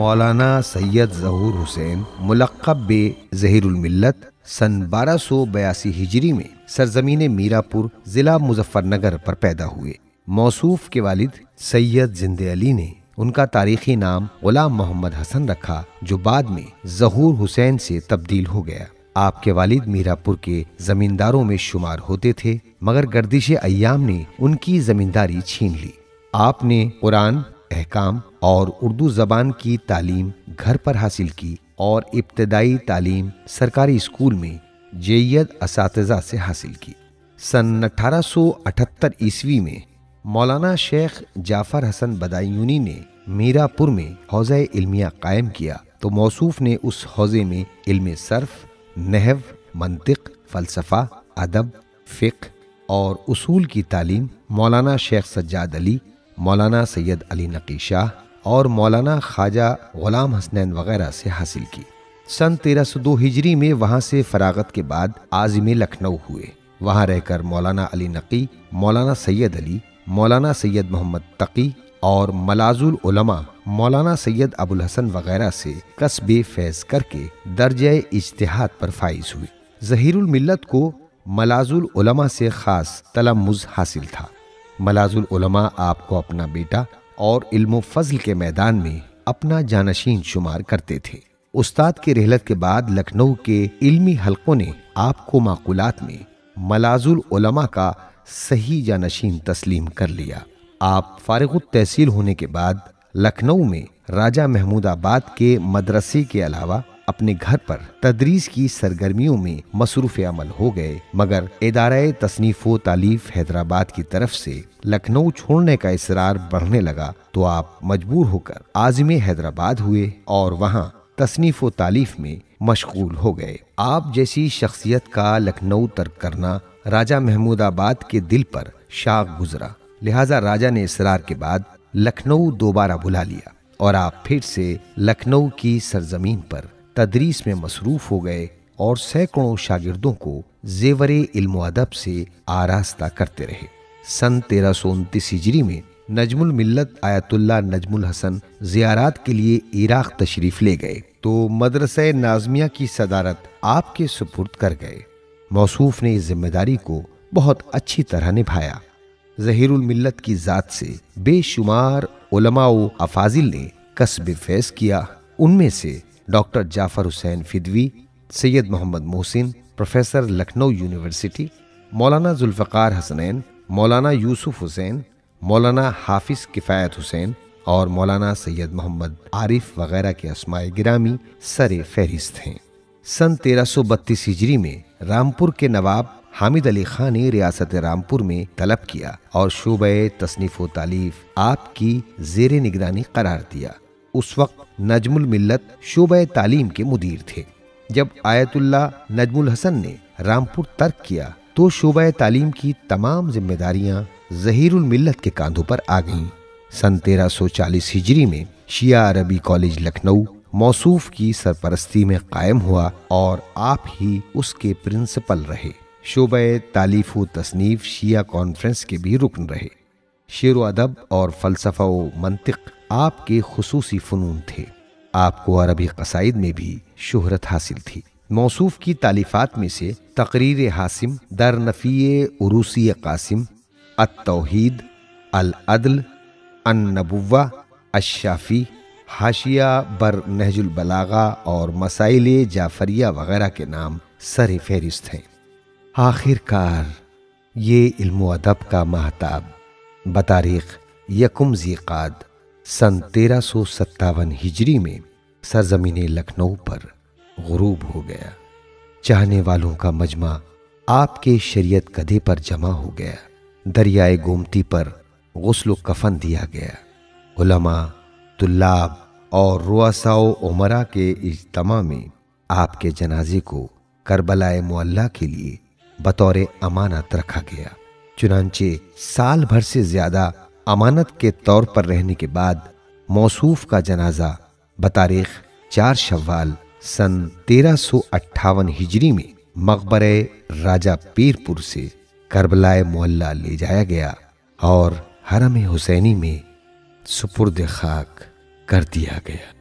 मौलाना सैयद ज़हूर हुसैन मुलक़्क़ब बे ज़हीरुल मिल्लत सन 1282 हिजरी में सरजमीन मीरापुर ज़िला मुज़फ़्फ़रनगर पर पैदा हुए। मौसूफ के वालिद सैयद जिंदे अली ने उनका तारीखी नाम गुलाम मोहम्मद हसन रखा, जो बाद में ज़हूर हुसैन से तब्दील हो गया। आपके वालिद मीरापुर के जमींदारों में शुमार होते थे, मगर गर्दिश अय्याम ने उनकी जमींदारी छीन ली। आपने कुरान, अहकाम और उर्दू ज़बान की तालीम घर पर हासिल की और इब्तदाई तालीम सरकारी स्कूल में जय्यद असातिज़ा से हासिल की। सन 1878 ईस्वी में मौलाना शेख जाफ़र हसन बदायूनी ने मीरापुर में हौज़ा इल्मिया कायम किया, तो मौसूफ ने उस हौज़े में इल्म सर्फ़, नहव, मंतिक, फ़लसफ़ा, अदब, फ़िक़्ह और उसूल की तालीम मौलाना शेख सज्जाद अली, मौलाना सैयद अली नकी शाह और मौलाना ख्वाजा ग़ुलाम हसनैन वग़ैरह से हासिल की। सन 1302 हिजरी में वहाँ से फ़राग़त के बाद आज़िम लखनऊ हुए। वहाँ रहकर मौलाना अली नकी, मौलाना सैयद अली, मौलाना सैयद मोहम्मद तकी और मलाजुल उलमा मौलाना सैयद अबुल हसन वग़ैरह से कस्बे फैज़ करके दर्जे इज्तिहाद पर फाइज हुए। ज़हीरुल मिल्लत को मलाजुल उलमा से ख़ास तलम्मुज़ हासिल था। मलाजुल उलमा आपको अपना बेटा और इल्म फ़ज़्ल के मैदान में अपना जानशीन शुमार करते थे। उस्ताद की रिहलत के बाद लखनऊ के इल्मी हलकों ने आपको माक़ूलात में मलाजुल उलमा का सही जानशीन तस्लीम कर लिया। आप फ़ारिग़ुत तहसील होने के बाद लखनऊ में राजा महमूदाबाद के मदरसे के अलावा अपने घर पर तदरीस की सरगर्मियों में मसरूफ़ अमल हो गए, मगर इदारे तसनीफ़ व तालीफ़ हैदराबाद की तरफ से लखनऊ छोड़ने का इसरार बढ़ने लगा, तो आप मजबूर होकर आज़िम हैदराबाद हुए और वहाँ तसनीफ़ व तालीफ़ में मशगूल हो गए। आप जैसी शख्सियत का लखनऊ तर्क करना राजा महमूदाबाद के दिल पर शाख गुजरा, लिहाजा राजा ने इसरार के बाद लखनऊ दोबारा बुला लिया और आप फिर से लखनऊ की सरजमीन पर तदरीस में मसरूफ़ हो गए और सैकड़ों शागिर्दों को ज़ेवरे इल्म अदब से आरास्ता करते रहे। सन 1329 हिजरी में नजमुल मिल्लत आयतुल्लाह नजमुल हसन ज़ियारात के लिए इराक़ तशरीफ़ ले गए, तो मदरसा नाज़मिया की सदारत आपके सुपुर्द कर गए। मौसूफ ने इस जिम्मेदारी को बहुत अच्छी तरह निभाया। ज़हीरुल मिल्लत की ज़ात से बेशुमार उलमा व अफाजिल ने कस्ब फैज़ किया। उनमें से doctor Jafar Hussain Fidvi, Syed Mohammad Mohsin, professor Lucknow university, Maulana Zulfiqar Hasnain, मौलाना यूसुफ हुसैन, मौलाना हाफिज़ किफ़ायत हुसैन और मौलाना सैयद मोहम्मद आरिफ वग़ैरह के अस्माए गिरामी सरे फहरिस्त हैं। सन 1332 हिजरी में रामपुर के नवाब हामिद अली खान ने रियासत रामपुर में तलब किया और शोबे तसनीफ़ व तालीफ़ आपकी ज़ेरे निगरानी करार दिया। उस वक्त नजमुल मिल्लत शोबे तालीम के मुदीर थे। जब आयतुल्लाह नजमुल हसन ने रामपुर तर्क किया, तो शोबे तालीम की तमाम जिम्मेदारियां ज़हीरुल मिल्लत के कांधों पर आ गईं। सन 1340 हिजरी में शिया अरबी कॉलेज लखनऊ मौसूफ की सरपरस्ती में कायम हुआ और आप ही उसके प्रिंसिपल रहे। शोबे तालीफ़ व तसनीफ़ शिया कॉन्फ्रेंस के भी रुकन रहे। शेर व अदब और फ़लसफ़ा व मंतिक आपके खुसूसी फ़नून थे। आपको अरबी क़साइद में भी शोहरत हासिल थी। मौसूफ की तालीफ़ात में से तक़रीर हासिम, दर नफ़ी उरूसी क़ासिम, अत-तौहीद, अल-अदल, अन-नबुव्वा, अश-शाफ़ी, हाशिया बर नहजुल बलागा और मसाइल जाफ़रिया वग़ैरह के नाम सर फ़हरिस्त हैं। आखिरकार ये इल्म अदब का महताब बतारीख़ यकुम ज़ीक़ाद सन 1357 हिजरी में सरजमीन लखनऊ पर गुरूब हो गया। चाहने वालों का मजमा आपके शरीयत कदे पर जमा हो गया। दरियाए गोमती पर गुस्ल कफन दिया गया। उलमा, तुल्लाब और रुअसाओ उमरा के इज्तमा में आपके जनाजे को करबलाए मुअल्ला के लिए बतौर अमानत रखा गया। चुनांचे साल भर से ज्यादा अमानत के तौर पर रहने के बाद मौसूफ का जनाजा बतारीख 4 शव्वाल सन 1358 हिजरी में मकबरे राजा पीरपुर से करबलाए मुअल्ला ले जाया गया और हरम हुसैनी में सुपुर्द खाक कर दिया गया।